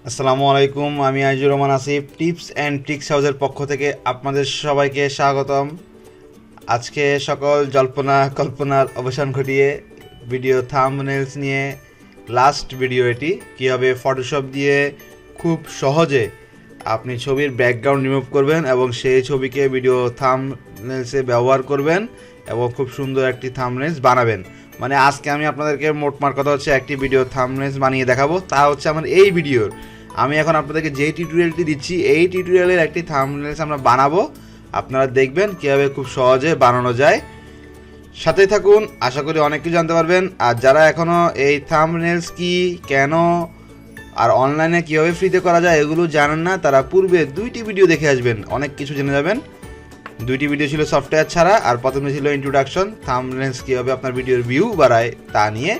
আসসালামু আলাইকুম, আমি Aizur Rahman Asif tips and tricks হাউসের পক্ষ থেকে আপনাদের সবাইকে স্বাগতম। আজকে সকল জল্পনা কল্পনার অবসান ঘটিয়ে ভিডিও থাম্বনেলস নিয়ে লাস্ট ভিডিও এটি কীভাবে ফটোশপ দিয়ে খুব সহজে আপনি ছবির ব্যাকগ্রাউন্ড রিমুভ করবেন এবং সেই ছবিকে ভিডিও থাম্বনেলসে ব্যবহার করবেন এবং খুব সুন্দর একটি থাম্বনেলস বানাবেন। মানে আজকে আমি আপনাদেরকে মোটমাট কথা হচ্ছে একটি ভিডিও থাম্বনেলস বানিয়ে দেখাবো, তা হচ্ছে আমার এই ভিডিওর। আমি এখন আপনাদেরকে যেই টিউটোরিয়ালটি দিচ্ছি এই টিউটোরিয়ালের একটি থাম্বনেলস আমরা বানাবো, আপনারা দেখবেন কীভাবে খুব সহজে বানানো যায়। সাথেই থাকুন, আশা করি অনেক কিছু জানতে পারবেন। আর যারা এখনও এই থাম্বনেলস কি, কেন আর অনলাইনে কীভাবে ফ্রিতে করা যায় এগুলো জানেন না, তারা পূর্বে 2টি ভিডিও দেখে আসবেন, অনেক কিছু জেনে যাবেন। 2টি ভিডিও ছিল সফটওয়্যার ছাড়া, আর প্রথমে ছিল ইন্ট্রোডাকশন, থাম্বনেলস কীভাবে আপনার ভিডিওর ভিউ বাড়ায় তা নিয়ে,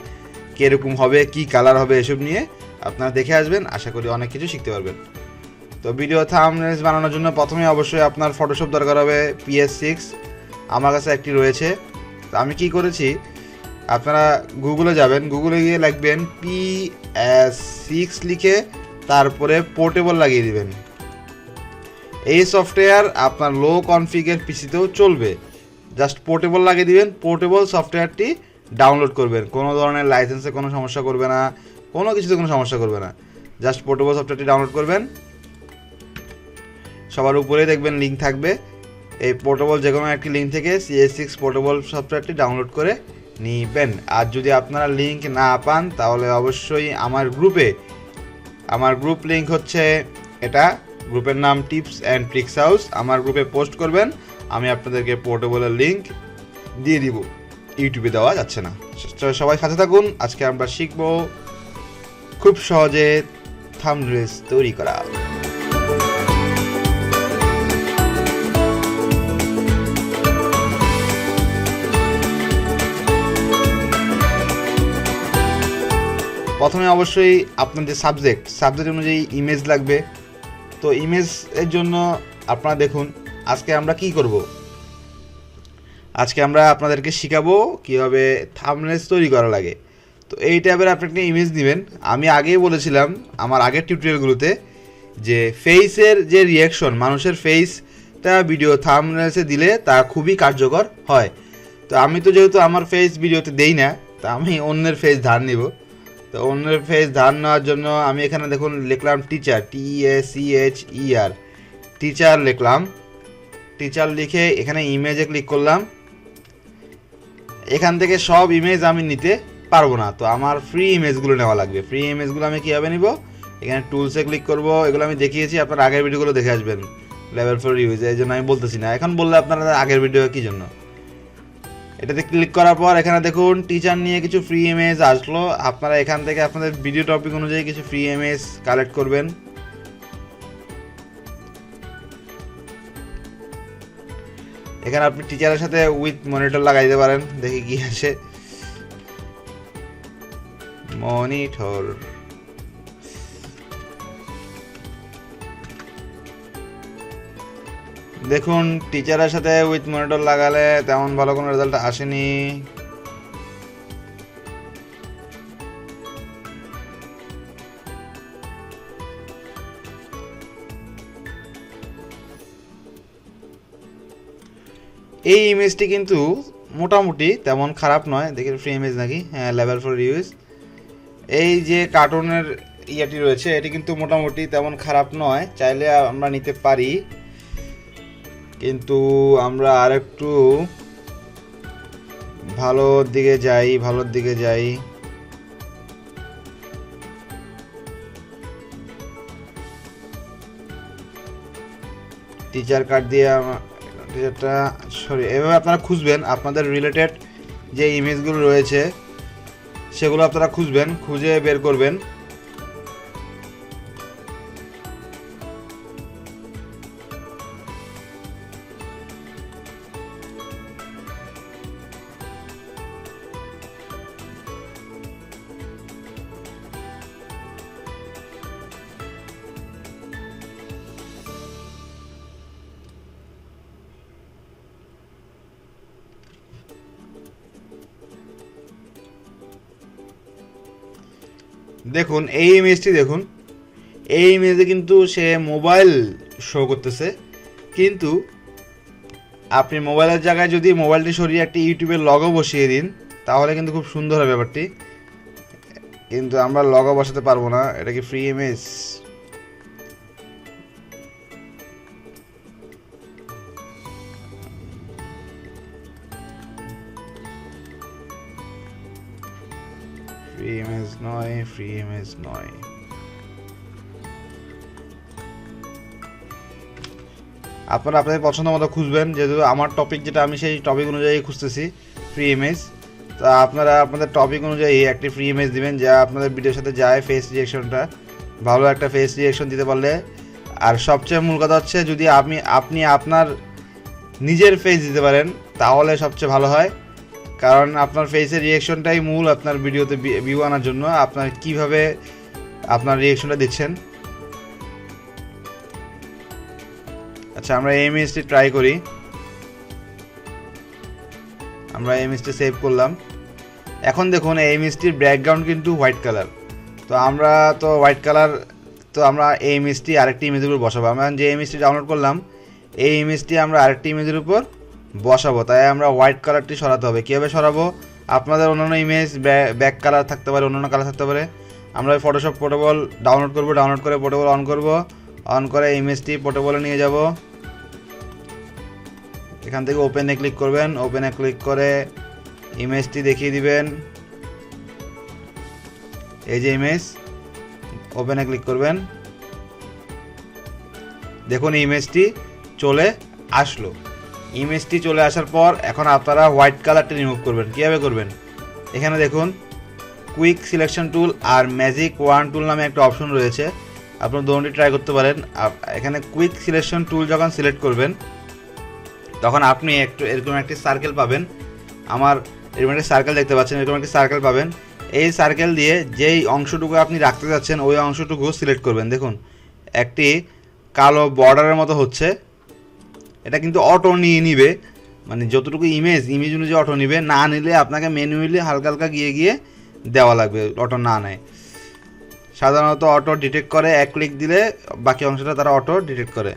কীরকম হবে, কি কালার হবে এসব নিয়ে আপনারা দেখে আসবেন। আশা করি অনেক কিছু শিখতে পারবেন। তো ভিডিও থাম্বনেলস বানানোর জন্য প্রথমে অবশ্যই আপনার ফটোশপ দরকার হবে PS6। আমার কাছে একটি রয়েছে। তো আমি কি করেছি, আপনারা গুগলে যাবেন, গুগলে গিয়ে লিখবেন PS6 লিখে তারপরে পোর্টেবল লাগিয়ে দিবেন। এই সফটওয়্যার আপনার লো কনফিগের পিসিতেও চলবে, জাস্ট পোর্টেবল লাগিয়ে দিবেন। পোর্টেবল সফটওয়্যারটি ডাউনলোড করবেন, কোনো ধরনের লাইসেন্সে কোনো সমস্যা করবে না, কোনো কিছুতে কোনো সমস্যা করবে না। জাস্ট পোর্টেবল সফটওয়্যারটি ডাউনলোড করবেন, সবার উপরেই দেখবেন লিঙ্ক থাকবে। এই পোর্টেবল যে কোনো একটি লিঙ্ক থেকে CS6 পোর্টেবল সফটওয়্যারটি ডাউনলোড করে নিবেন। আর যদি আপনারা লিঙ্ক না পান তাহলে অবশ্যই আমার গ্রুপ লিঙ্ক হচ্ছে এটা, গ্রুপের নাম টিপস অ্যান্ড ট্রিক্স হাউস। আমার গ্রুপে পোস্ট করবেন, আমি আপনাদেরকে পোর্টেবলের লিঙ্ক দিয়ে দিব। ইউটিউবে দেওয়া যাচ্ছে না। সবাই সাথে থাকুন, আজকে আমরা শিখব খুব সহজে থাম্বনেলস তৈরি করা। প্রথমে অবশ্যই আপনার যে সাবজেক্ট অনুযায়ী ইমেজ লাগবে। তো ইমেজের জন্য আপনারা দেখুন, আজকে আমরা কি করব, আজকে আমরা আপনাদেরকে শেখাবো কীভাবে থাম্বনেলস তৈরি করা লাগে। তো এই টাইপের আপনি একটা ইমেজ নেবেন। আমি আগেই বলেছিলাম আমার আগের টিউটোরিয়ালগুলোতে যে ফেসের যে রিয়াকশন, মানুষের ফেসটা ভিডিও থাম্বনেলসে দিলে তা খুবই কার্যকর হয়। তো আমি তো যেহেতু আমার ফেস ভিডিওতে দেই না, তা আমি অন্যের ফেস ধার নিব। তো অন্যের ফেস ধার নেওয়ার জন্য আমি এখানে দেখুন লিখলাম টিচার, TACHER, টিচার লিখলাম। টিচার লিখে এখানে ইমেজে ক্লিক করলাম। এখান থেকে সব ইমেজ আমি নিতে পারবো না, তো আমার ফ্রি ইমেজগুলো নেওয়া লাগবে। ফ্রি ইমেজগুলো আমি কীভাবে নিব, এখানে টুলসে ক্লিক করব। এগুলো আমি দেখিয়েছি, আপনার আগের ভিডিওগুলো দেখে আসবেন, লেভেল 4 ইউজ, এই জন্য আমি বলতেছি না। এখন বললে আপনারা আগের ভিডিও কী জন্য। এটাতে ক্লিক করার পর এখানে দেখুন টিচার নিয়ে কিছু ফ্রি ইমেজ আসলো। আপনারা এখান থেকে আপনাদের ভিডিও টপিক অনুযায়ী কিছু ফ্রি ইমেজ কালেক্ট করবেন। এখানে আপনি টিচারের সাথে উইথ মনিটর লাগাই দিতে পারেন, দেখি কি আসে। মনিটর, দেখুন টিচারের সাথে উইথ মনিটর লাগালে তেমন ভালো কোনো রেজাল্ট আসেনি। এই ইমেজটি কিন্তু মোটামুটি তেমন খারাপ নয়, দেখি ফ্রি ইমেজ নাকি, হ্যাঁ লেভেল 4 ইউজ। এই যে কার্টুনের ইয়াটি রয়েছে এটি কিন্তু মোটামুটি তেমন খারাপ নয়, চাইলে আমরা নিতে পারি। কিন্তু আমরা আরেকটু ভালোর দিকে যাই। টিচার কার্ড দিয়ে টিচারটা এভাবে আপনারা খুঁজবেন, আপনাদের রিলেটেড যে ইমেজগুলো রয়েছে সেগুলো আপনারা খুঁজবেন, খুঁজে বের করবেন। দেখুন এই ইমেজটি দেখুন, এই ইমেজে কিন্তু সে মোবাইল শো করতেছে, কিন্তু আপনি মোবাইলের জায়গায় যদি মোবাইলটি সরিয়ে একটা ইউটিউবের লগো বসিয়ে দিন তাহলে কিন্তু খুব সুন্দর হবে ব্যাপারটি। কিন্তু আমরা লগো বসাতে পারবো না, এটা কি ফ্রি ইমেজ? ফ্রি ইমেজ নয়, ফ্রি ইমেজ নয়। আপনারা আপনাদের পছন্দ মতো খুঁজবেন, যেহেতু আমার টপিক যেটা আমি সেই টপিক অনুযায়ী খুঁজতেছি ফ্রি ইমেজ। তো আপনারা আপনাদের টপিক অনুযায়ী একটি ফ্রি ইমেজ দিবেন যা আপনাদের ভিডিওর সাথে যায়। ফেস রিঅ্যাকশনটা ভালো একটা ফেস রিঅ্যাকশন দিতে পারলে, আর সবচেয়ে মূল কথা হচ্ছে যদি আপনি আপনার নিজের ফেস দিতে পারেন তাহলে সবচেয়ে ভালো হয়, কারণ আপনার ফেসের রিঅ্যাকশনটাই মূল আপনার ভিডিওতে ভিউ আনার জন্য। আপনার কিভাবে আপনার রিঅ্যাকশনটা দিচ্ছেন। আচ্ছা, আমরা এই ইমেজটি ট্রাই করি। আমরা এই ইমেজটি সেভ করলাম। এখন দেখুন এই ইমেজটির ব্যাকগ্রাউন্ড কিন্তু হোয়াইট কালার। তো আমরা তো হোয়াইট কালার, তো আমরা এই ইমেজটি আরেকটি ইমেজের উপর বসাবো। আমরা যে ইমেজটি ডাউনলোড করলাম এই ইমেজটি আমরা আরেকটি ইমেজের উপর বসাবো, তাই আমরা হোয়াইট কালারটি সরাতে হবে। কীভাবে সরাবো? আপনাদের অন্যান্য ইমেজ ব্যাক কালার থাকতে পারে, অন্যান্য কালার থাকতে পারে। আমরা ফটোশপ পোর্টেবল ডাউনলোড করব, ডাউনলোড করে পোর্টেবল অন করব, অন করে ইমেজটি পোর্টেবলে নিয়ে যাব। এখান থেকে ওপেনে ক্লিক করবেন, ওপেনে ক্লিক করে ইমেজটি দেখিয়ে দিবেন। এই যে ইমেজ, ওপেনে ক্লিক করবেন। দেখুন ইমেজটি চলে আসলো। ইমেজটি চলে আসার পর এখন আপনারা হোয়াইট কালারটি রিমুভ করবেন। কীভাবে করবেন? এখানে দেখুন কুইক সিলেকশন টুল আর ম্যাজিক ওয়ান টুল নামে একটা অপশন রয়েছে, আপনারা দুটোটি ট্রাই করতে পারেন। এখানে কুইক সিলেকশন টুল যখন সিলেক্ট করবেন তখন আপনি এরকম একটি সার্কেল পাবেন। আমার এরকম একটি সার্কেল দেখতে পাচ্ছেন, এরকম একটি সার্কেল পাবেন। এই সার্কেল দিয়ে যেই অংশটুকু আপনি রাখতে যাচ্ছেন ওই অংশটুকু সিলেক্ট করবেন। দেখুন একটি কালো বর্ডারের মতো হচ্ছে, এটা কিন্তু অটো নিয়ে নিবে, মানে যতটুকু ইমেজ অনুযায়ী অটো নিবে। না নিলে আপনাকে ম্যানুয়ালি হালকা হালকা গিয়ে দেওয়া লাগবে, অটো না নেয়। সাধারণত অটো ডিটেক্ট করে, এক ক্লিক দিলে বাকি অংশটা তারা অটো ডিটেক্ট করে।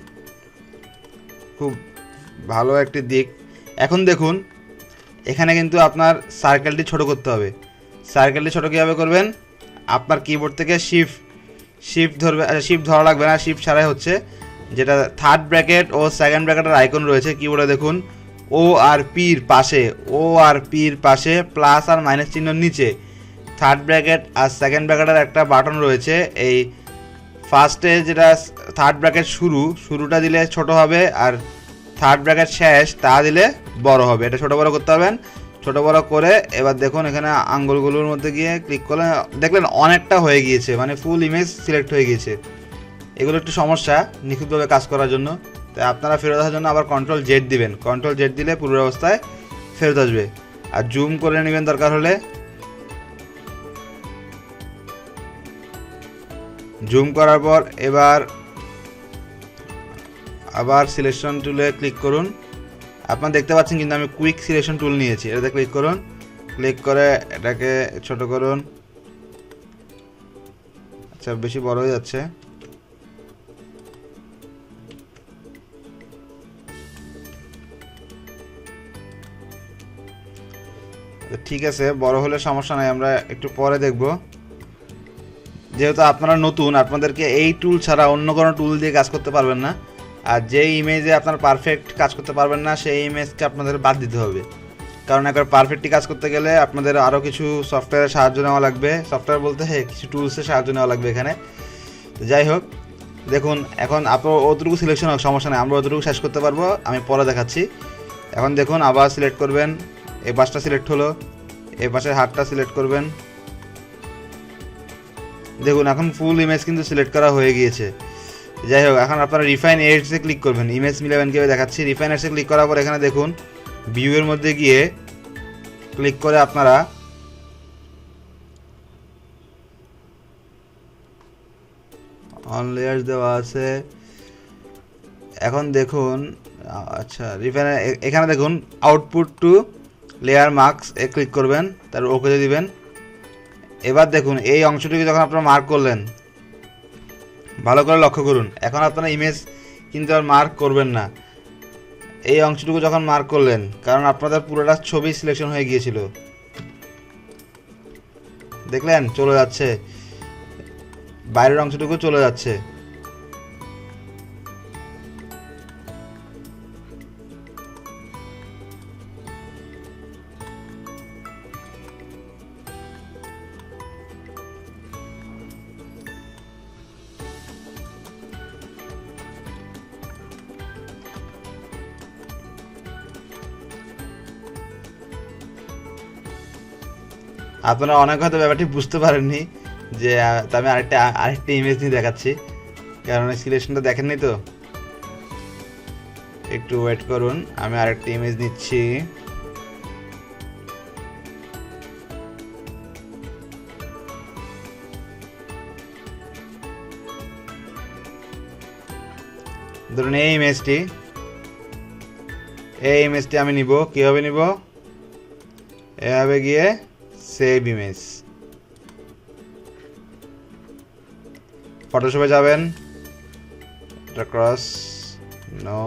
খুব ভালো একটি দিক। এখন দেখুন এখানে কিন্তু আপনার সার্কেলটি ছোট করতে হবে। সার্কেলটি ছোট কীভাবে করবেন? আপনার কিবোর্ড থেকে শিফট ধরবে, শিফট ধরা লাগবে না, শিফট ছাড়াই হচ্ছে। যেটা থার্ড ব্র্যাকেট ও সেকেন্ড ব্র্যাকেটের আইকন রয়েছে কিবোর্ডে, দেখুন ও আর পির পাশে প্লাস আর মাইনাস চিহ্ন নিচে থার্ড ব্র্যাকেট আর সেকেন্ড ব্র্যাকেটের একটা বাটন রয়েছে। এই ফার্স্টে যেটা থার্ড ব্র্যাকেট শুরুটা দিলে ছোট হবে, আর থার্ড ব্র্যাকেট শেষ তা দিলে বড় হবে। এটা ছোট বড় করতে হবেন। ছোট বড় করে এবার দেখুন এখানে আঙ্গুলগুলোর মধ্যে গিয়ে ক্লিক করলে দেখলেন অনেকটা হয়ে গিয়েছে, মানে ফুল ইমেজ সিলেক্ট হয়ে গিয়েছে। এগুলো একটু সমস্যা নিখুঁতভাবে কাজ করার জন্য, তাই আপনারা ফেরত আসার জন্য আবার কন্ট্রোল জেড দিবেন। কন্ট্রোল জেড দিলে পুরো অবস্থায় ফেরত আসবে। আর জুম করে নেবেন দরকার হলে। জুম করার পর এবার আবার সিলেকশন টুলে ক্লিক করুন। আপনারা দেখতে পাচ্ছেন কিন্তু আমি কুইক সিলেকশন টুল নিয়েছি, এটাতে ক্লিক করুন। ক্লিক করে এটাকে ছোট করুন। আচ্ছা, বেশি বড় হয়ে যাচ্ছে। ঠিক আছে, বড় হলে সমস্যা নাই, আমরা একটু পরে দেখব। যেহেতু আপনারা নতুন, আপনাদেরকে এই টুল ছাড়া অন্য কোনো টুল দিয়ে কাজ করতে পারবেন না। আর যেই ইমেজে আপনার পারফেক্ট কাজ করতে পারবেন না সেই ইমেজকে আপনাদের বাদ দিতে হবে, কারণ একবার পারফেক্টলি কাজ করতে গেলে আপনাদের আরও কিছু সফটওয়্যারের সাহায্য নেওয়া লাগবে। সফটওয়্যার বলতে কিছু টুলসের সাহায্য নেওয়া লাগবে এখানে। তো যাই হোক, দেখুন এখন আপনার অতটুকু সিলেকশন হোক, সমস্যা নেই, আমরা অতটুকু শেষ করতে পারবো, আমি পরে দেখাচ্ছি। এখন দেখুন আবার সিলেক্ট করবেন, এই পাশটা সিলেক্ট হলো, এই পাশের হাতটা সিলেক্ট করবেন। দেখুন এখন ফুল ইমেজ কিন্তু সিলেক্ট করা হয়ে গিয়েছে। যাই হোক, এখন আপনারা রিফাইন এডসে ক্লিক করবেন, ইমেজ মিলাবেন কীভাবে দেখাচ্ছি। রিফাইন এডসে ক্লিক করার পর এখানে দেখুন ভিউয়ের মধ্যে গিয়ে ক্লিক করে আপনারা অন লেয়ার্স দেওয়া আছে। এখন দেখুন, আচ্ছা রিফাইন এখানে দেখুন আউটপুট টু লেয়ার মার্কস এ ক্লিক করবেন, তারপর ওকে দিবেন। এবার দেখুন এই অংশটিকে যখন আপনারা মার্ক করলেন ভালো করে লক্ষ্য করুন, এখন আপনারা ইমেজ কিন্তু আর মার্ক করবেন না। এই অংশটুকু যখন মার্ক করলেন, কারণ আপনাদের পুরোটা ছবি সিলেকশন হয়ে গিয়েছিল, দেখলেন চলে যাচ্ছে, বাইরের অংশটুকু চলে যাচ্ছে। আপনারা অনেক হয়তো ব্যাপারটি বুঝতে পারেননি যে আমি আরেকটা ইমেজ নিয়ে দেখাচ্ছি, কারণ সিলেকশনটা দেখেননি তো। একটু ওয়েট করুন, আমি আরেকটা ইমেজ নিচ্ছি। ধরুন এই ইমেজটি আমি নিব। কীভাবে নিব? এভাবে গিয়ে সেভ ইমেজ, ফটোশপে যাবেন, এটা ক্রস নো,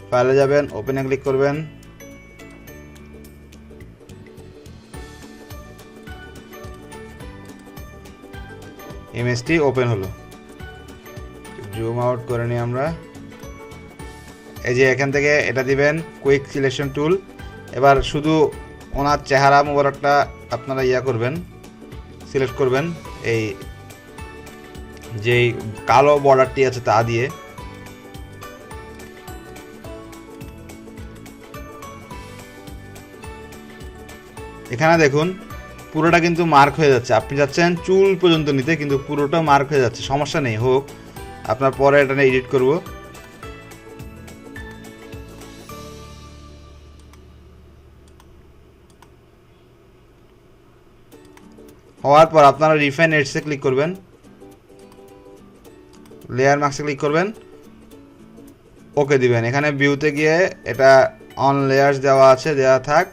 ফাইলে যাবেন, ওপেনে ক্লিক করবেন, ইমেজটি ওপেন হলো। জুম আউট করে নিই আমরা। এই যে এখান থেকে এটা দিবেন কুইক সিলেকশন টুল। এবার শুধু ওনার চেহারা মোবারকটা আপনারা করবেন, সিলেক্ট করবেন এই যেই কালো বর্ডারটি আছে তা দিয়ে। এখানে দেখুন পুরোটা কিন্তু মার্ক হয়ে যাচ্ছে। আপনি যাচ্ছেন চুল পর্যন্ত নিতে, কিন্তু পুরোটা মার্ক হয়ে যাচ্ছে। সমস্যা নেই, হোক, আপনার পরে এটা নিয়ে এডিট করব। হওয়ার পর আপনারা রিফাইন এডসে ক্লিক করবেন, লেয়ার মাস্কে ক্লিক করবেন, ওকে দিবেন। এখানে ভিউতে গিয়ে এটা অন লেয়ার্স দেওয়া আছে, দেওয়া থাক,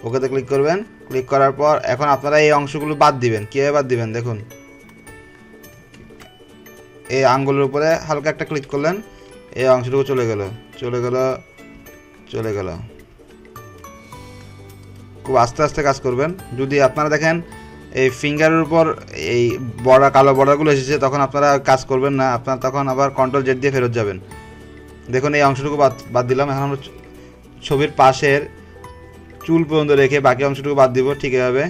ওকেতে ক্লিক করবেন। ক্লিক করার পর এখন আপনারা এই অংশগুলো বাদ দিবেন। কীভাবে বাদ দিবেন দেখুন, এই আঙ্গুলের উপরে হালকা একটা ক্লিক করলেন, এই অংশটুকু চলে গেল। খুব আস্তে আস্তে কাজ করবেন। যদি আপনারা দেখেন এই ফিঙ্গারের উপর এই কালো বর্ডারগুলো এসেছে, তখন আপনারা কাজ করবেন না, আপনারা তখন আবার কন্ট্রোল জেড দিয়ে ফেরত যাবেন। দেখুন এই অংশটুকু বাদ দিলাম। এখন আমরা ছবির পাশের চুল পর্যন্ত রেখে বাকি অংশটুকু বাদ দিব। ঠিক এভাবে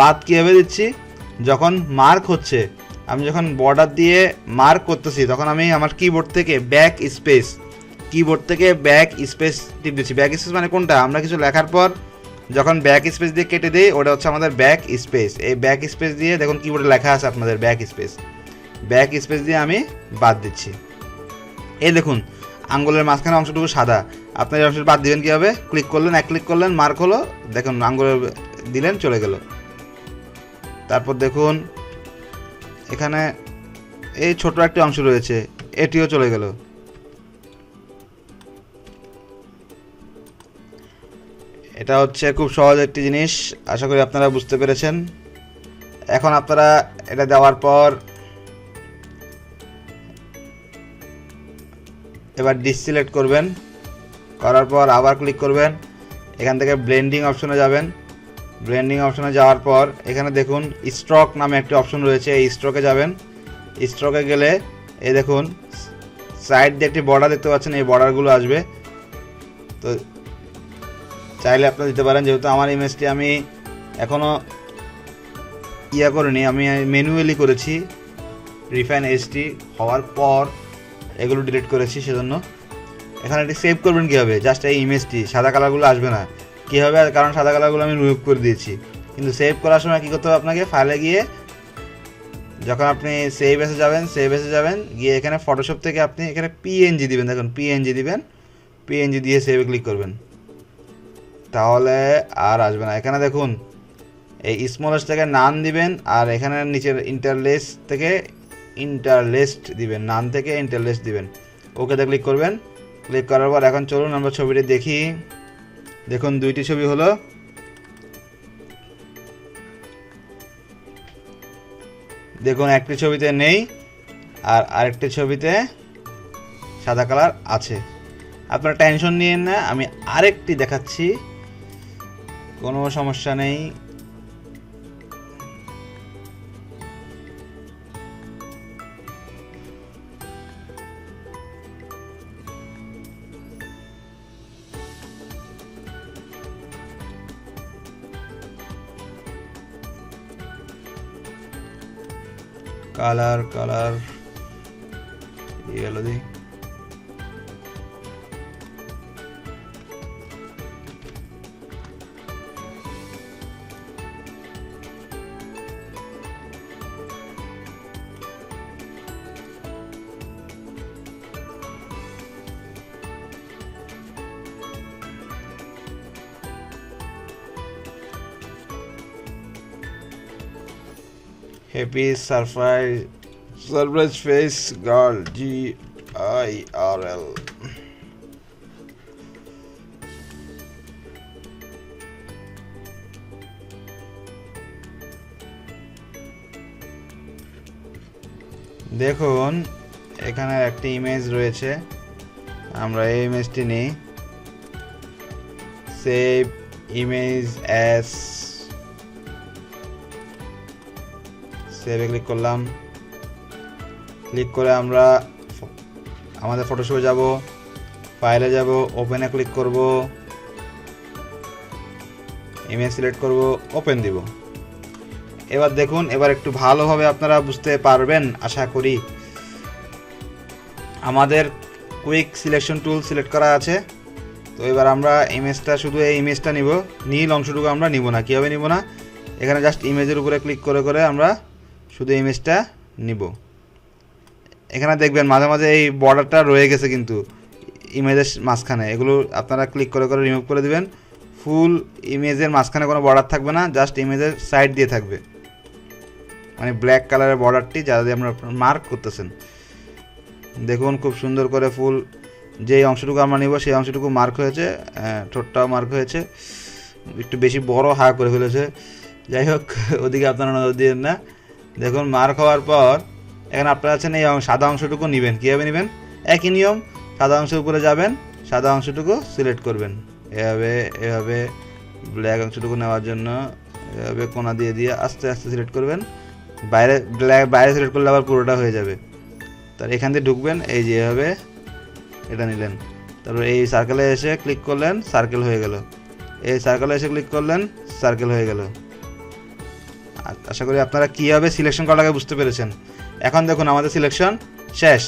বাদ কীভাবে দিচ্ছি, যখন মার্ক হচ্ছে, আমি যখন বর্ডার দিয়ে মার্ক করতেছি, তখন আমি আমার কিবোর্ড থেকে ব্যাক স্পেস টিপ দিচ্ছি। ব্যাক স্পেস মানে কোনটা? আমরা কিছু লেখার পর যখন ব্যাক স্পেস দিয়ে কেটে দিই, ওটা হচ্ছে আমাদের ব্যাক স্পেস। এই ব্যাক স্পেস দিয়ে দেখুন কিবোর্ডে লেখা আছে আপনাদের ব্যাক স্পেস দিয়ে আমি বাদ দিচ্ছি। এই দেখুন আঙ্গুলের মাঝখানে অংশটুকু সাদা, আপনার এই অংশটা বাদ দিবেন কীভাবে? ক্লিক করলেন, মার্ক হলো, দেখুন আঙ্গুলে দিলেন, চলে গেল। তারপর দেখুন এখানে এই ছোট একটা অংশ রয়েছে, এটিও চলে গেল। এটা হচ্ছে খুব সহজ একটি জিনিস, আশা করি আপনারা বুঝতে পেরেছেন। এখন আপনারা এটা দেওয়ার পর এবার ডিসিলেক্ট করবেন, করার পর আবার ক্লিক করবেন, এখান থেকে ব্লেন্ডিং অপশনে যাবেন। ব্লেন্ডিং অপশনে যাওয়ার পর এখানে দেখুন স্ট্রোক নামে একটি অপশন রয়েছে, এই স্ট্রোকে যাবেন। স্ট্রোকে গেলে এই দেখুন সাইড দিয়ে একটি বর্ডার দেখতে পাচ্ছেন, এই বর্ডারগুলো আসবে। তো চাইলে আপনারা দিতে পারেন, যেহেতু আমার ইমেজটি আমি এখনও করিনি, আমি ম্যানুয়ালি করেছি। রিফাইন এসটি হওয়ার পর এগুলো ডিলিট করেছি, সেজন্য। এখানে এটি সেভ করবেন কীভাবে? জাস্ট এই ইমেজটি, সাদা কালারগুলো আসবে না। কীভাবে? কারণ সাদা কালারগুলো আমি রিমুভ করে দিয়েছি। কিন্তু সেভ করার সময় কী করতে হবে আপনাকে? ফাইলে গিয়ে যখন আপনি সেভ এসে যাবেন, গিয়ে এখানে ফটোশপ থেকে আপনি এখানে পিএনজি দিবেন। দেখুন পিএনজি দিয়ে সেভে ক্লিক করবেন, তাহলে আর আসবে না। এখানে দেখুন এই স্মলেস্ট থেকে নান দিবেন, আর এখানে নিচের ইন্টারলেস্ট দিবেন, নান থেকে ইন্টারলেস্ট দিবেন। ওকেতে ক্লিক করবেন। ক্লিক করার পর এখন চলুন আমরা ছবিটি দেখি। দেখুন দুইটি ছবি হলো। দেখুন একটি ছবিতে নেই আর আরেকটি ছবিতে সাদা কালার আছে। আপনারা টেনশন নিয়েন না, আমি আরেকটি দেখাচ্ছি, কোনো সমস্যা নেই। কালার কালার ইয়েলো দিই। Happy surprise face girl GIRL। দেখুন এখানে একটি ইমেজ রয়েছে, আমরা এই ইমেজটি নিই, সেভ ইমেজ অ্যাজ, সেভে ক্লিক করলাম। ক্লিক করে আমরা আমাদের ফটোশপে যাব, ফাইলে যাব, ওপেনে ক্লিক করব, ইমেজ সিলেক্ট করব, ওপেন দিব। এবার দেখুন, এবার একটু ভালোভাবে আপনারা বুঝতে পারবেন আশা করি। আমাদের কুইক সিলেকশন টুল সিলেক্ট করা আছে। তো এবার আমরা ইমেজটা, শুধু এই ইমেজটা নিব, নীল অংশটুকু আমরা নিব না। কীভাবে নিব না, এখানে জাস্ট ইমেজের উপরে ক্লিক করে করে আমরা শুধু ইমেজটা নিব। এখানে দেখবেন মাঝে মাঝে এই বর্ডারটা রয়ে গেছে কিন্তু ইমেজের মাঝখানে, এগুলো আপনারা ক্লিক করে করে রিমুভ করে দিবেন। ফুল ইমেজের মাঝখানে কোনো বর্ডার থাকবে না, জাস্ট ইমেজের সাইড দিয়ে থাকবে, মানে ব্ল্যাক কালারের বর্ডারটি যা দিয়ে আমরা মার্ক করতেছেন। দেখুন খুব সুন্দর করে ফুল যেই অংশটুকু আমরা নিব সেই অংশটুকু মার্ক হয়েছে, ঠোঁটটাও মার্ক হয়েছে, একটু বেশি বড় হা করে ফেলেছে। যাই হোক, ওদিকে আপনারা নজর দিবেন না। দেখুন মার্ক হওয়ার পর এখানে আপনারা আছেন এই সাদা অংশটুকু নেবেন। কীভাবে নেবেন, একই নিয়ম, সাদা অংশের উপরে যাবেন, সাদা অংশটুকু সিলেক্ট করবেন, এভাবে এভাবে ব্ল্যাক অংশটুকু নেওয়ার জন্য এভাবে কোনা দিয়ে দিয়ে আস্তে আস্তে সিলেক্ট করবেন। বাইরে সিলেক্ট করলে আবার পুরোটা হয়ে যাবে। তার এখান দিয়ে ঢুকবেন, এই যে এভাবে এটা নিলেন, তারপর এই সার্কেলে এসে ক্লিক করলেন, সার্কেল হয়ে গেল। এই সার্কেলে এসে ক্লিক করলেন, সার্কেল হয়ে গেল। আশা করি আপনারা কীভাবে সিলেকশন করাটাকে বুঝতে পেরেছেন। এখন দেখুন আমাদের সিলেকশন শেষ।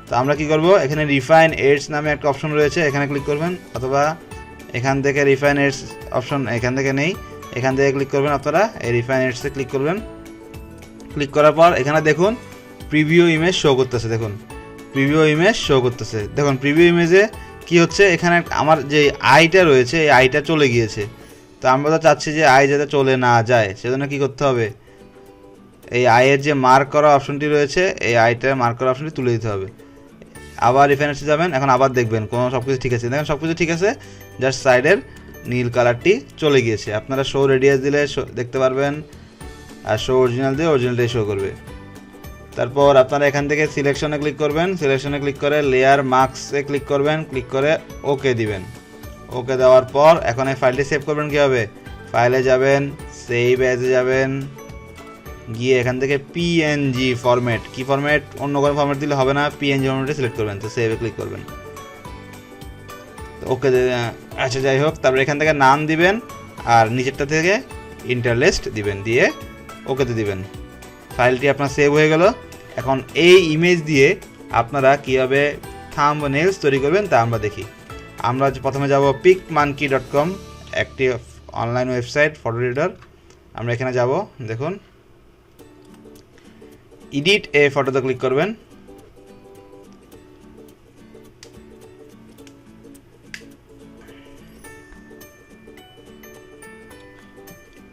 তো আমরা কি করব, এখানে রিফাইন এডস নামে একটা অপশন রয়েছে, এখানে ক্লিক করবেন, অথবা এখান থেকে রিফাইন এডস অপশন এখান থেকে নেই, এখান থেকে ক্লিক করবেন। আপনারা এই রিফাইন এডসে ক্লিক করবেন। ক্লিক করার পর এখানে দেখুন প্রিভিউ ইমেজ শো করতেছে। দেখুন প্রিভিউ ইমেজ শো করতেছে। দেখুন প্রিভিউ ইমেজে কি হচ্ছে, এখানে আমার যে আইটা রয়েছে এই আইটা চলে গিয়েছে। তো আমরা তো চাচ্ছি যে আই যাতে চলে না যায়, সেজন্য কি করতে হবে, এই আইয়ের যে মার্ক করা অপশনটি রয়েছে এই আইটার মার্ক করা অপশনটি তুলে দিতে হবে। আবার রিফাইন্যান্সে যাবেন, এখন আবার দেখবেন কোনো সব কিছু ঠিক আছে। দেখেন সব কিছু ঠিক আছে, জাস্ট সাইডের নীল কালারটি চলে গিয়েছে। আপনারা শো রেডিয়াস দিলে দেখতে পারবেন, আর শো অরিজিনাল দিয়ে অরিজিনালটাই শো করবে। তারপর আপনারা এখান থেকে সিলেকশনে ক্লিক করবেন, সিলেকশনে ক্লিক করে লেয়ার মার্কসে ক্লিক করবেন, ক্লিক করে ওকে দিবেন। ওকে দেওয়ার পর এখন এই ফাইলটি সেভ করবেন কীভাবে, ফাইলে যাবেন, সেভ অ্যাজে যাবেন, গিয়ে এখান থেকে PNG ফরম্যাট, কি ফরম্যাট, অন্য কোনো ফরম্যাট দিলে হবে না, PNG ফরম্যাটে সিলেক্ট করবেন। তো সেভে ক্লিক করবেন, ওকে। আচ্ছা যাই হোক, তারপর এখান থেকে নাম দিবেন আর নিচেরটা থেকে ইন্টারলেস্ট দিবেন, দিয়ে ওকেতে দিবেন। ফাইলটি আপনার সেভ হয়ে গেল। এখন এই ইমেজ দিয়ে আপনারা কীভাবে থাম্বনেইলস তৈরি করবেন তা আমরা দেখি। আমরা প্রথমে যাব picmonkey.com, একটি অনলাইন ওয়েবসাইট ফটো এডিটর। আমরা এখানে যাব, দেখুন এডিট এ ফটোতে ক্লিক করবেন।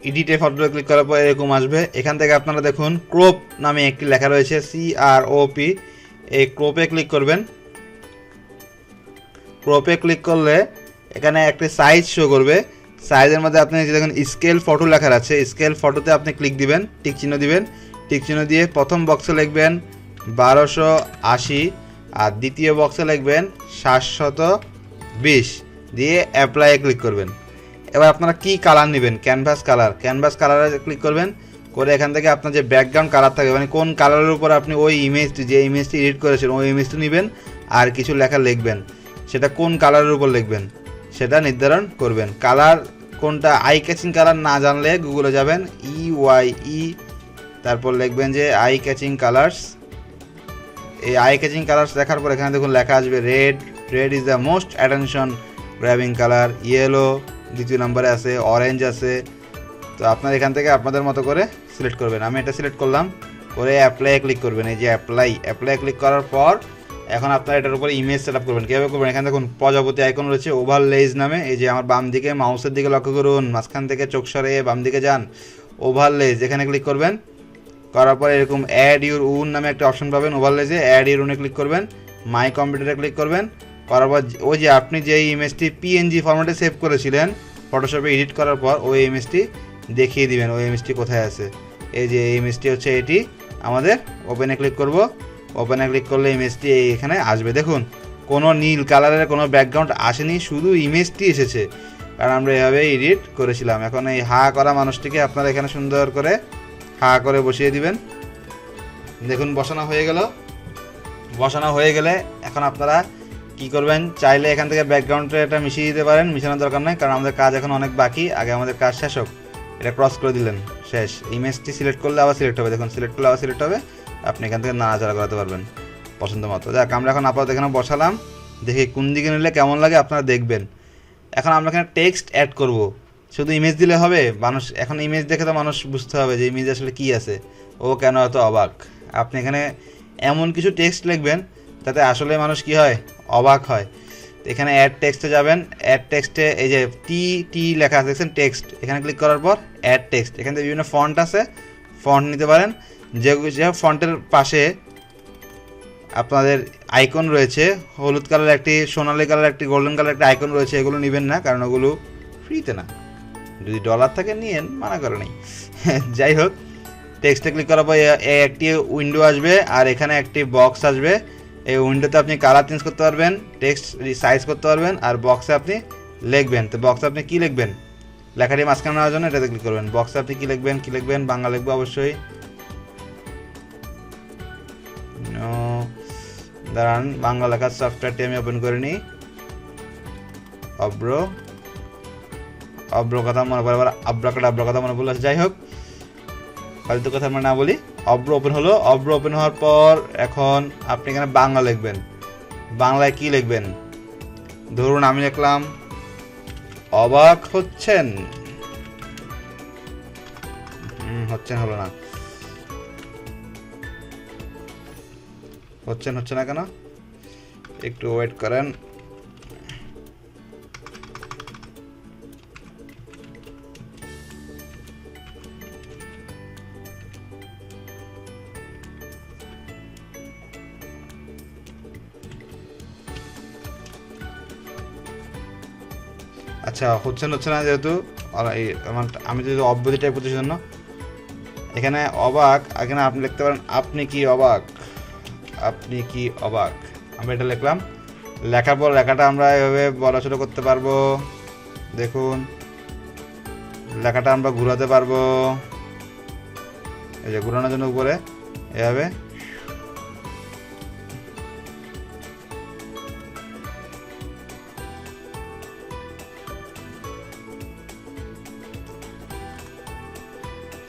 এডিটে ফটোতে ক্লিক করার পর এরকম আসবে। এখান থেকে আপনারা দেখুন ক্রপ নামে একটি লেখা রয়েছে, CROP, এই ক্রপে ক্লিক করবেন। ক্রপে ক্লিক করলে এখানে একটি সাইজ শো করবে। সাইজের মধ্যে আপনি দেখুন স্কেল ফটো লেখা আছে, স্কেল ফটোতে আপনি ক্লিক দিবেন, টিক চিহ্ন দিবেন। টিক চিহ্ন দিয়ে প্রথম বক্সে লিখবেন 1280 আর দ্বিতীয় বক্সে লিখবেন 720 দিয়ে অ্যাপ্লাই ক্লিক করবেন। এবার আপনারা কি কালার নেবেন, ক্যানভাস কালারে ক্লিক করবেন, করে এখান থেকে আপনার যে ব্যাকগ্রাউন্ড কালার থাকবে মানে কোন কালারের উপর আপনি ওই ইমেজটি যে ইমেজটি এডিট করেছেন ওই ইমেজটি নেবেন আর কিছু লেখা লিখবেন, সেটা কোন কালারের উপর লিখবেন সেটা নির্ধারণ করবেন। কালার কোনটা আই ক্যাচিং কালার না জানলে গুগলে যাবেন EYE, তারপর লিখবেন যে আই ক্যাচিং কালার্স। এই আই ক্যাচিং কালার্স দেখার পর এখানে দেখুন লেখা আসবে red is the most attention grabbing colour, yellow দ্বিতীয় নম্বরে আছে, অরেঞ্জ আছে। তো আপনার এখান থেকে আপনাদের মতো করে সিলেক্ট করবেন। আমি এটা সিলেক্ট করলাম, করে অ্যাপ্লাই ক্লিক করবেন। এই যে অ্যাপ্লাই ক্লিক করার পর এখন আপনারা এটার উপরে ইমেজ সেট আপ করবেন। কীভাবে করবেন, এখানে দেখুন প্রজাপতি আইকন রয়েছে ওভারলেজ নামে। এই যে আমার বাম দিকে মাউসের দিকে লক্ষ্য করুন, মাঝখান থেকে চোখ সরে বাম দিকে যান, ওভারলেজ এখানে ক্লিক করবেন। করার পর এরকম অ্যাড ইউর উন নামে একটা অপশন পাবেন ওভারলেজে, অ্যাড ইউর উনে ক্লিক করবেন, মাই কম্পিউটারে ক্লিক করবেন। করার পর ওই যে আপনি যে ইমেজটি PNG ফরম্যাটে সেভ করেছিলেন ফটোশপে এডিট করার পর ওই ইমেজটি দেখিয়ে দিবেন ওই ইমেজটি কোথায় আছে। এই যে এই ইমেজটি হচ্ছে এটি, আমাদের ওপেনে ক্লিক করব। ওপেনে ক্লিক করলে ইমেজটি এখানে আসবে। দেখুন কোনো নীল কালারের কোনো ব্যাকগ্রাউন্ড আসেনি, শুধু ইমেজটি এসেছে, কারণ আমরা এভাবে এডিট করেছিলাম। এখন এই হা করা মানুষটিকে আপনারা এখানে সুন্দর করে হা করে বসিয়ে দিবেন। দেখুন বসানো হয়ে গেল। বসানো হয়ে গেলে এখন আপনারা কি করবেন, চাইলে এখান থেকে ব্যাকগ্রাউন্ডে এটা মিশিয়ে দিতে পারেন, মিশানোর দরকার নেই, কারণ আমাদের কাজ এখন অনেক বাকি। আগে আমাদের কাজ শেষ হোক। এটা ক্রস করে দিলেন, শেষ। ইমেজটি সিলেক্ট করলে আবার সিলেক্ট হবে, দেখুন সিলেক্ট করলে আবার সিলেক্ট হবে। আপনি এখান থেকে নাড়াচাড়া করাতে পারবেন পছন্দ মতো। যাক, আমরা এখন আপাতত এখানে বসালাম, দেখি কোন দিকে নিলে কেমন লাগে আপনারা দেখবেন। এখন আমরা এখানে টেক্সট অ্যাড করব। শুধু ইমেজ দিলে হবে? মানুষ এখন ইমেজ দেখে তো মানুষ বুঝতে হবে যে ইমেজ আসলে কী আছে, ও কেন এত অবাক। আপনি এখানে এমন কিছু টেক্সট লিখবেন যাতে আসলে মানুষ কি হয়, অবাক হয়। এখানে অ্যাড টেক্সটে যাবেন। অ্যাড টেক্সটে এই যে টি লেখা আছে দেখছেন, টেক্সট, এখানে ক্লিক করার পর অ্যাড টেক্সট। এখানে বিভিন্ন ফন্ট আছে, ফন্ট নিতে পারেন। যে ফন্টের পাশে আপনাদের আইকন রয়েছে, হলুদ কালার একটি, সোনালি কালার একটি, গোল্ডেন কালার একটি আইকন রয়েছে, এগুলো নেবেন না, কারণ ওগুলো ফ্রিতে না। যদি ডলার থাকে নিয়েন, মানা করে নেই। যাই হোক, টেক্সটে ক্লিক করার পর একটি উইন্ডো আসবে আর এখানে একটি বক্স আসবে। এই উইন্ডোতে আপনি কালার চেঞ্জ করতে পারবেন, টেক্সট সাইজ করতে পারবেন, আর বক্সে আপনি লিখবেন। তো বক্সে আপনি কী লিখবেন, লেখাটি মাঝখানে নেওয়ার জন্য এটাতে ক্লিক করবেন। বক্সে আপনি কী লিখবেন, বাংলা লিখবো অবশ্যই। দাঁড়ান, বাংলা লেখার সফটওয়্যারটি আমি ওপেন করে নিই। অব্র কথা মনে পড়ে, আবার আব্র কথা মনে পড়লো। যাই হোক, ফালতু কথা আমরা না বলি। অব্র ওপেন হলো। অব্র ওপেন হওয়ার পর এখন আপনি এখানে বাংলা লিখবেন। বাংলায় কি লিখবেন, ধরুন আমি লিখলাম অবাক হচ্ছেন। হলো না, হচ্ছে না কেন, একটু ওয়েট করেন। আচ্ছা, হচ্ছে না যেহেতু আমি যদি অব্যতি টাইপ করতে জন্য এখানে অবাক, এখানে আপনি লিখতে পারেন আপনি কি অবাক। আমরা এটা লিখলাম। লেখার পর লেখাটা আমরা এভাবে বড় করতে পারবো। দেখুন লেখাটা আমরা ঘুরাতে পারবো, এই যে ঘুরানোর জন্য উপরে এভাবে।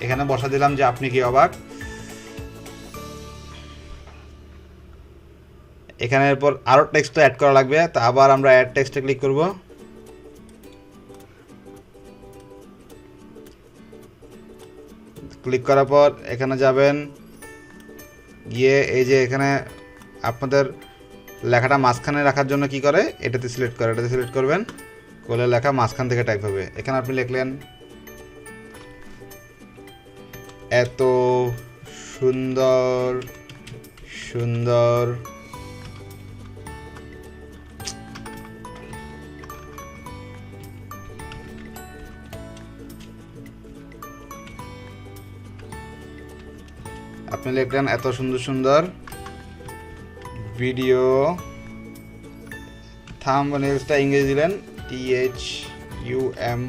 এখানে বসা দিলাম যে আপনি কি অবাক। এখানে এরপর আরো টেক্সট অ্যাড করা লাগবে, তা আবার আমরা অ্যাড টেক্সটে ক্লিক করব। ক্লিক করার পর এখানে যাবেন, গিয়ে এই যে এখানে আপনাদের লেখাটা মাঝখানে রাখার জন্য কি করে, এটাতে সিলেক্ট করবেন, করলে লেখা মাঝখান থেকে টাইপ হবে। এখানে আপনি লিখলেন এত সুন্দর আপনি লিখলেন এত সুন্দর সুন্দর ভিডিও থাম্বনেলসটা ইংরেজি দিলেন THUM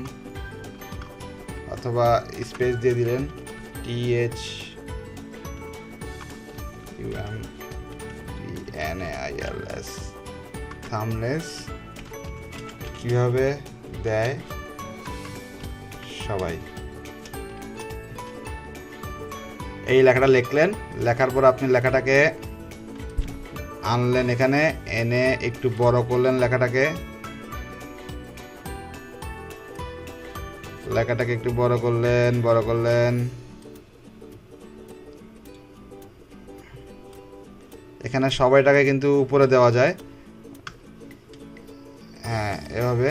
অথবা স্পেস দিয়ে দিলেন THUMBNAILS থাম্বনেলস কিভাবে দেয় সবাই, এই লেখাটা লিখলেন। লেখার পর আপনি লেখাটাকে আনলেন, এখানে এনে একটু বড় করলেন লেখাটাকে একটু বড় করলেন। এখানে সবাইটাকে কিন্তু উপরে দেওয়া যায়, হ্যাঁ এভাবে।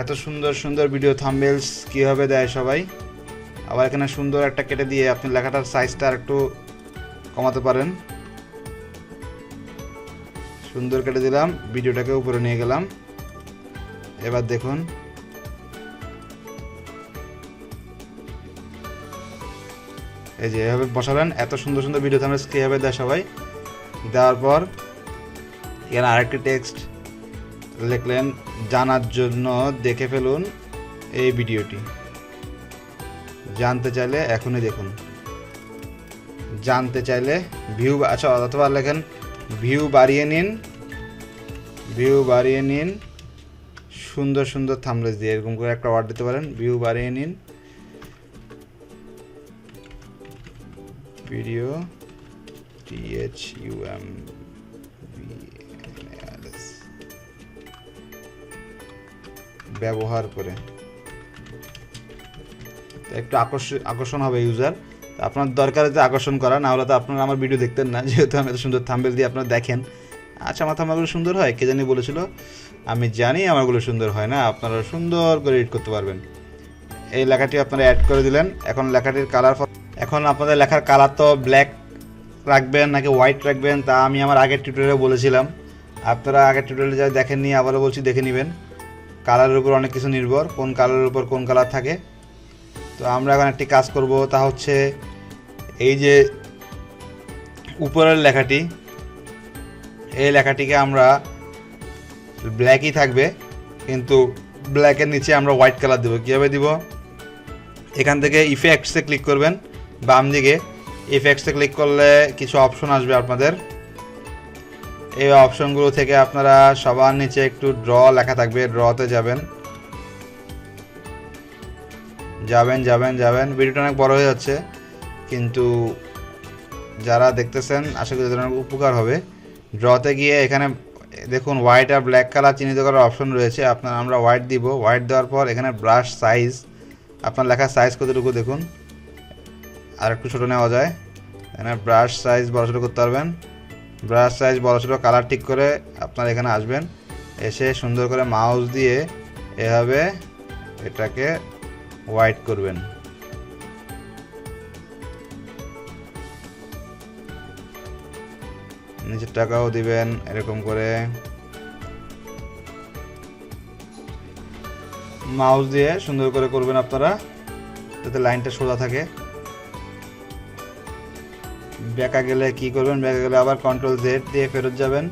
এত সুন্দর সুন্দর ভিডিও থাম্বনেলস কীভাবে দেয় সবাই। আবার এখানে সুন্দর একটা কেটে দিয়ে আপনি লেখাটার সাইজটা একটু কমাতে পারেন। সুন্দর কেটে দিলাম, ভিডিওটাকে উপরে নিয়ে গেলাম। এবার দেখুন এই যে এভাবে বসালেন। এত সুন্দর সুন্দর ভিডিও থাম্বনেলস কীভাবে দেয় সবাই। দেওয়ার পর এখানে আরেকটি টেক্সট লিখলেন, জানার জন্য দেখে ফেলুন এই ভিডিওটি, জানতে চাইলে এখনই দেখুন, জানতে চাইলে ভিউ, আচ্ছা অথবা লেখেন ভিউ বাড়িয়ে নিন সুন্দর সুন্দর থাম্বনেলস দিয়ে, এরকম করে একটা ওয়ার্ড দিতে পারেন, ভিউ বাড়িয়ে নিন ভিডিও THUMBNAILS ব্যবহার করে। একটু আকর্ষণ হবে ইউজার, আপনার দরকার যে আকর্ষণ করা, না হলে তো আপনারা আমার ভিডিও দেখতেন না। যেহেতু আমি এত সুন্দর থাম্বনেল দিয়ে আপনারা দেখেন, আচ্ছা আমার থাম্বনেলগুলো সুন্দর হয়, কে জানি বলেছিল, আমি জানি আমারগুলো সুন্দর হয় না, আপনারা সুন্দর করে এডিট করতে পারবেন। এই লেখাটি আপনারা অ্যাড করে দিলেন। এখন লেখাটির কালার, এখন আপনাদের লেখার কালার তো ব্ল্যাক রাখবেন নাকি হোয়াইট রাখবেন তা আমি আমার আগের টিউটোরিয়ালে বলেছিলাম। আপনারা আগের টিউটোরিয়ালে যা দেখেননি আবারও বলছি দেখে নেবেন। কালারের উপর অনেক কিছু নির্ভর, কোন কালারের উপর কোন কালার থাকে। তো আমরা এখন একটি কাজ করব, তা হচ্ছে এই যে উপরের লেখাটি, এই লেখাটিকে আমরা ব্ল্যাকই থাকবে, কিন্তু ব্ল্যাকের নিচে আমরা হোয়াইট কালার দেবো। কীভাবে দিব, এখান থেকে ইফেক্টসে ক্লিক করবেন, বাম দিকে ইফেক্টসে ক্লিক করলে কিছু অপশন আসবে আপনাদের। এই অপশনগুলো থেকে আপনারা সবার নিচে একটু ড্র লেখা থাকবে, ড্রতে যাবেন। ভিডিওটা অনেক বড় হয়ে যাচ্ছে, কিন্তু যারা দেখতেছেন আশা করি তাদের অনেক উপকার হবে। ড্রতে গিয়ে এখানে দেখুন হোয়াইট আর ব্ল্যাক কালার চিহ্নিত করার অপশন রয়েছে। আমরা হোয়াইট দিব। হোয়াইট দেওয়ার পর এখানে ব্রাশ সাইজ, আপনার লেখার সাইজ কতটুকু দেখুন, আর একটু ছোটো নেওয়া যায়। এখানে ব্রাশ সাইজ বড় ছোটো করতে পারবেন। ব্রাশ সাইজ বড় ছোটো কালার ঠিক করে আপনারা এখানে আসবেন, এসে সুন্দর করে মাউস দিয়ে এভাবে এটাকে হোয়াইট করবেন। নিচের টাকাও দিবেন এরকম করে মাউস দিয়ে সুন্দর করে করবেন আপনারা, যাতে লাইনটা সোজা থাকে। বেঁকা গেলে কি করবেন, বেঁকা গেলে আবার কন্ট্রোল জেড দিয়ে ফেরত যাবেন,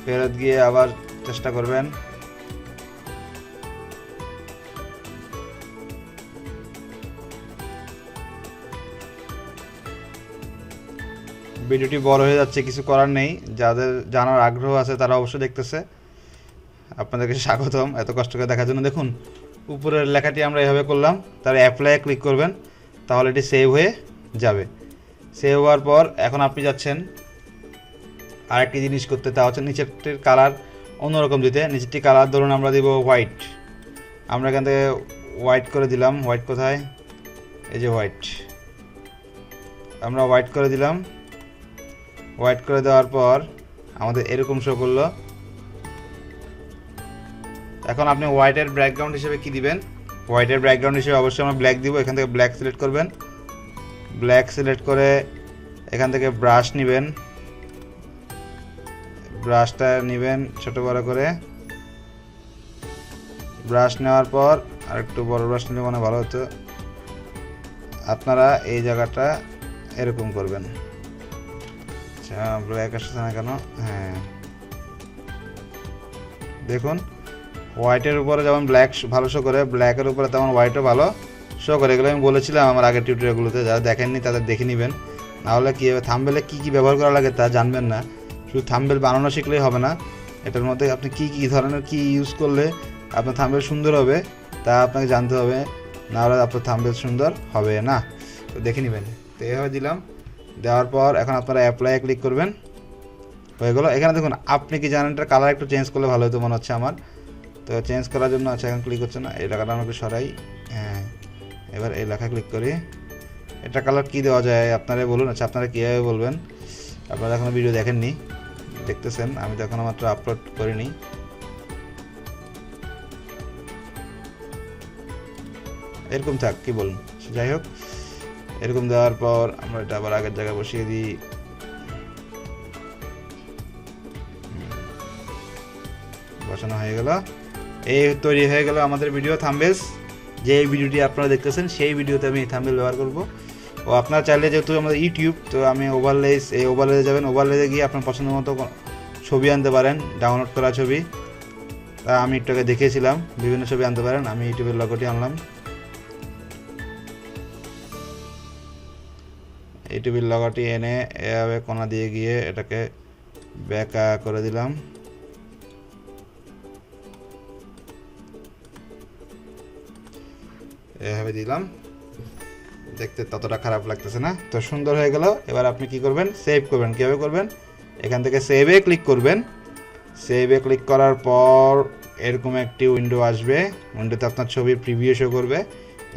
ফেরত গিয়ে আবার চেষ্টা করবেন। ভিডিওটি বড় হয়ে যাচ্ছে, কিছু করার নেই। যাদের জানার আগ্রহ আছে তারা অবশ্যই দেখতেছে। আপনাদেরকে স্বাগতম এত কষ্ট করে দেখার জন্য। দেখুন উপরের লেখাটি আমরা এভাবে করলাম, তার অ্যাপ্লাই ক্লিক করবেন, তাহলে এটি সেভ হয়ে যাবে। সেভ হওয়ার পর এখন আপনি যাচ্ছেন আরেকটি জিনিস করতে, তা হচ্ছে নিচেরটির কালার অন্যরকম দিতে। নিচেরটি কালার ধরুন আমরা দিব হোয়াইট। আমরা এখান থেকে হোয়াইট করে দিলাম। হোয়াইট কোথায়, এই যে হোয়াইট, আমরা হোয়াইট করে দিলাম। হোয়াইট করে দেওয়ার পর আমাদের এরকম শো করলো। এখন আপনি হোয়াইটের ব্যাকগ্রাউন্ড হিসেবে কি দিবেন, হোয়াইটের ব্যাকগ্রাউন্ড হিসেবে অবশ্যই আমরা ব্ল্যাক দিব। এখান থেকে ব্ল্যাক সিলেক্ট করবেন। ব্ল্যাক সিলেক্ট করে এখান থেকে ব্রাশ নেবেন, ব্রাশটা নেবেন ছোট বড় করে। ব্রাশ নেওয়ার পর আর একটু বড় ব্রাশ নিলে মানে ভালো হতো। আপনারা এই জায়গাটা এরকম করবেন। আচ্ছা ব্ল্যাক আসছে না কেন? হ্যাঁ দেখুন হোয়াইটের উপরে যেমন ব্ল্যাক ভালো শো করে, ব্ল্যাকের উপরে তেমন হোয়াইটও ভালো শো করে। এগুলো আমি বলেছিলাম আমার আগের টিউটোরিয়ালগুলোতে, যারা দেখেননি তাদের দেখে নেবেন। নাহলে কীভাবে থাম্বনেলে কী ব্যবহার করা লাগে তা জানবেন না। শুধু থাম্বনেল বানানো শিখলেই হবে না, এটার মধ্যে আপনি কী ধরনের কী ইউজ করলে আপনার থাম্বনেল সুন্দর হবে তা আপনাকে জানতে হবে, নাহলে আপনার থাম্বনেল সুন্দর হবে না। তো দেখে নেবেন। তো এভাবে দিলাম, দেওয়ার পর এখন আপনারা অ্যাপ্লাইয়ে ক্লিক করবেন। হয়ে গেলো। এখানে দেখুন আপনি কি জানেন এটার কালার একটু চেঞ্জ করলে ভালো হতো মনে হচ্ছে আমার। তো চেঞ্জ করার জন্য আচ্ছা এখন ক্লিক হচ্ছে না, এই লেখাটা আমাকে সরাই। হ্যাঁ এবার এই লেখা ক্লিক করি। এটা কালার কি দেওয়া যায় আপনারাই বলুন। আচ্ছা আপনারা কীভাবে বলবেন, আপনারা এখনও ভিডিও দেখেননি, দেখতেছেন, আমি তো এখনও মাত্র আপলোড করিনি। এরকম থাক কি বলুন, যাই হোক এরকম দেওয়ার পর আমরা এটা আবার আগের জায়গায় বসিয়ে দিই। বসানো হয়ে গেল। এই তৈরি হয়ে গেল আমাদের ভিডিও থাম্বনেলস। যে এই ভিডিওটি আপনারা দেখতেছেন সেই ভিডিওতে আমি এই থাম্বনেল ব্যবহার করব। ও আপনারা চাইলে যেহেতু আমাদের ইউটিউব, তো আমি ওভারলেস, এই ওভারলেসে যাবেন, ওভারলেসে গিয়ে আপনার পছন্দ মতো ছবি আনতে পারেন, ডাউনলোড করা ছবি। তা আমি একটু আগে দেখিয়েছিলাম, বিভিন্ন ছবি আনতে পারেন। আমি ইউটিউবের লগোটি আনলাম, ইউটিউবের লগোটি এনে এভাবে কোণা দিয়ে গিয়ে এটাকে ব্যাকা করে দিলাম। এভাবে দিলাম, দেখতে ততটা খারাপ লাগতেছে না, তো সুন্দর হয়ে গেল। এবার আপনি কি করবেন, সেভ করবেন। কীভাবে করবেন, এখান থেকে সেভে ক্লিক করবেন। সেভে ক্লিক করার পর এরকম একটি উইন্ডো আসবে, উইন্ডোতে আপনার ছবির প্রিভিউ শো করবে।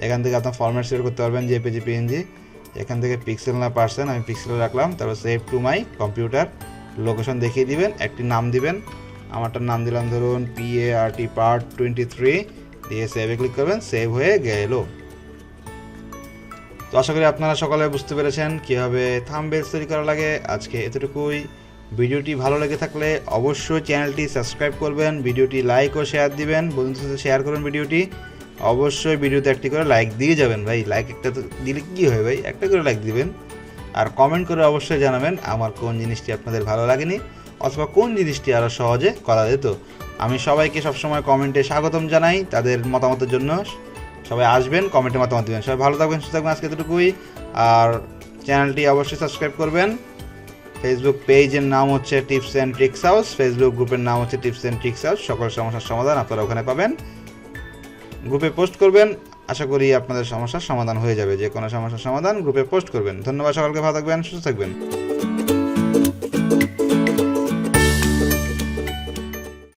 এখান থেকে আপনার ফরম্যাট সেট করতে পারবেন, জেপিজি, পিএনজি। এখান থেকে পিক্সেল না পার্সেন্ট, আমি পিক্সেল রাখলাম। তারপর save to my computer, location দেখিয়ে দিবেন, একটি নাম দিবেন। আমারটার নাম দিলাম ধরুন PART পার্ট 23 দিয়ে সেভে ক্লিক করবেন। সেভ হয়ে গেল। তো আশা করি আপনারা সকলে বুঝতে পেরেছেন কীভাবে থাম্বনেল তৈরি করা লাগে। আজকে এতটুকুই। ভিডিওটি ভালো লেগে থাকলে অবশ্যই চ্যানেলটি সাবস্ক্রাইব করবেন, ভিডিওটি লাইক ও শেয়ার দিবেন, বন্ধুদের সাথে শেয়ার করুন ভিডিওটি। অবশ্যই ভিডিওতে একটি করে লাইক দিয়ে যাবেন ভাই, লাইক একটা তো দিলে কী হয় ভাই, একটা করে লাইক দিবেন। আর কমেন্ট করে অবশ্যই জানাবেন আমার কোন জিনিসটি আপনাদের ভালো লাগেনি, অথবা কোন জিনিসটি আরও সহজে করা যেত। আমি সবাইকে সবসময় কমেন্টে স্বাগতম জানাই তাদের মতামতের জন্য। সবাই আসবেন, কমেন্টে মতামত দেবেন। সবাই ভালো থাকবেন, সুস্থ থাকবেন। আজকে এতটুকুই। আর চ্যানেলটি অবশ্যই সাবস্ক্রাইব করবেন। ফেসবুক পেজের নাম হচ্ছে tips and tricks house, Facebook গ্রুপের নাম হচ্ছে টিপস অ্যান্ড ট্রিক্স হাউস। সকল সমস্যার সমাধান আপনারা ওখানে পাবেন। গ্রুপে পোস্ট করবেন, আশা করি আপনাদের সমস্যার সমাধান হয়ে যাবে। যে কোনো সমস্যার সমাধান গ্রুপে পোস্ট করবেন। ধন্যবাদ সকলকে, ভালো থাকবেন, সুস্থ থাকবেন।